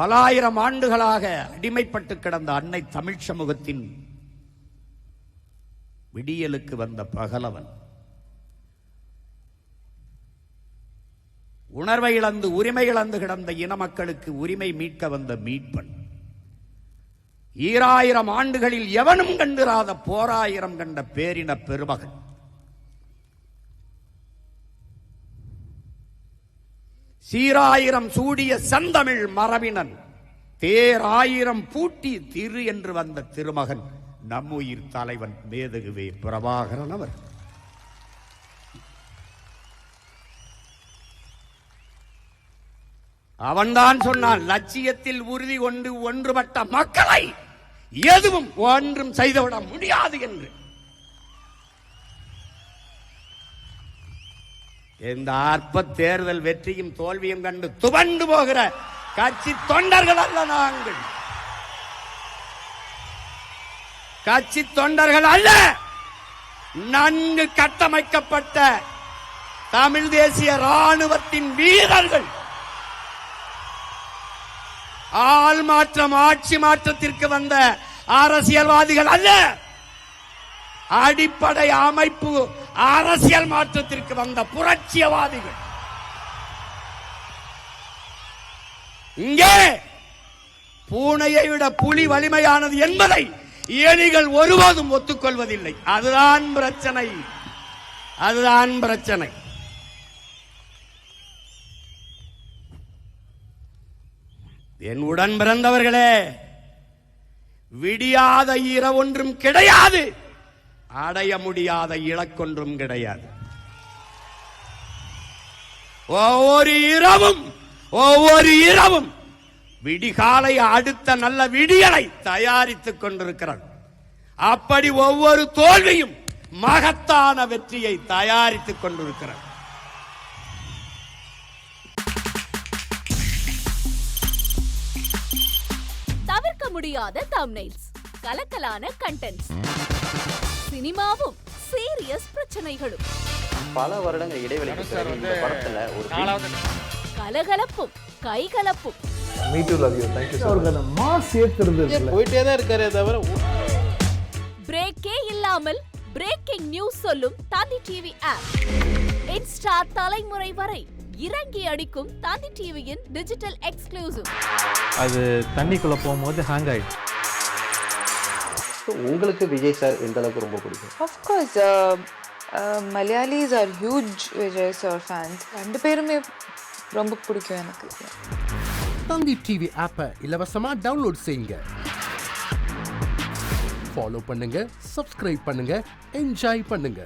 பலாயிரம் ஆண்டுகளாக அடிமைப்பட்டு கிடந்த அன்னை தமிழ் சமூகத்தின் விடியலுக்கு வந்த பகலவன், உணர்வை இழந்து உரிமை இழந்து கிடந்த இன மக்களுக்கு உரிமை மீட்க வந்த மீட்பன், 2000 ஆண்டுகளில் எவனும் கண்டிராத போராயிரம் கண்ட பேரின பெருமகன், சீராயிரம் சூடிய செந்தமிழ் மரபினன், தேராயிரம் பூட்டி திரு என்று வந்த திருமகன் நம்முயிர் தலைவன் மேதகுவே பிரபாகரன் அவர். அவன்தான் சொன்னான், லட்சியத்தில் உறுதி கொண்டு ஒன்றுபட்ட மக்களை எதுவும் ஒன்றும் செய்துவிட முடியாது என்று. இந்த அற்ப தேர்தல் வெற்றியும் தோல்வியும் கண்டு துவண்டு போகிற கட்சி தொண்டர்கள் அல்ல நாங்கள், கட்சி தொண்டர்கள் அல்ல, நன்கு கட்டமைக்கப்பட்ட தமிழ் தேசிய ராணுவத்தின் வீரர்கள். ஆள் மாற்றம் ஆட்சி மாற்றத்திற்கு வந்த அரசியல்வாதிகள் அல்ல, அடிப்படை அமைப்பு அரசியல் மாற்றத்திற்கு வந்த புரட்சியவாதிகள். இங்கே பூனையை விட புலி வலிமையானது என்பதை எலிகள் ஒருபோதும் ஒத்துக்கொள்வதில்லை. அதுதான் பிரச்சனை, அதுதான் பிரச்சனை. என் உடன் பிறந்தவர்களே, விடியாத இரவொன்றும் கிடையாது, அடைய முடியாத இலக்கொன்றும் கிடையாது. ஒவ்வொரு இரவும் விடிகாலை அடுத்த நல்ல விடியலை தயாரித்துக் கொண்டிருக்கிறது. அப்படி ஒவ்வொரு தோல்வியும் மகத்தான வெற்றியை தயாரித்துக் கொண்டிருக்கிறது. தவிர்க்க முடியாத தம்ப்நெயில்ஸ், கலக்கலான கண்டென்ட்ஸ், சினிமாவும் சீரியஸ் பிரச்சனைகளும், பல வருடங்கள் இடைவெளிக்கு பிறகு இந்த படத்துல ஒரு கலகலப்பும் கைகலப்பும். Me too, love you. Thank you so much. அவர்களை மாஸ் ஏத்துறது இல்ல, போயிட்டே தான் இருக்காரே தவிர பிரேக்கே இல்லாமல் பிரேக்கிங் நியூஸ் சொல்லும் தந்தி டிவி ஆப். இன்ஸ்டா தலைமுறை வரை இறங்கி அடிக்கும் தந்தி டிவியின் டிஜிட்டல் எக்ஸ்க்ளூசிவ். அது தண்ணிக்குள்ள போகும்போது ஹேங் ஆயிடுச்சு. உங்களுக்கு விஜய் சார் எந்த அளவுக்கு ரொம்ப பிடிக்கும்? Of course, Malayalis are huge Vijay sir fans. ரெண்டு பேருமே ரொம்ப பிடிக்கும் எனக்கு. தந்தி டிவி ஆப்பை இலவசமா டவுன்லோட் செய்யுங்க, ஃபாலோ பண்ணுங்க, சப்ஸ்கிரைப் பண்ணுங்க, என்ஜாய் பண்ணுங்க.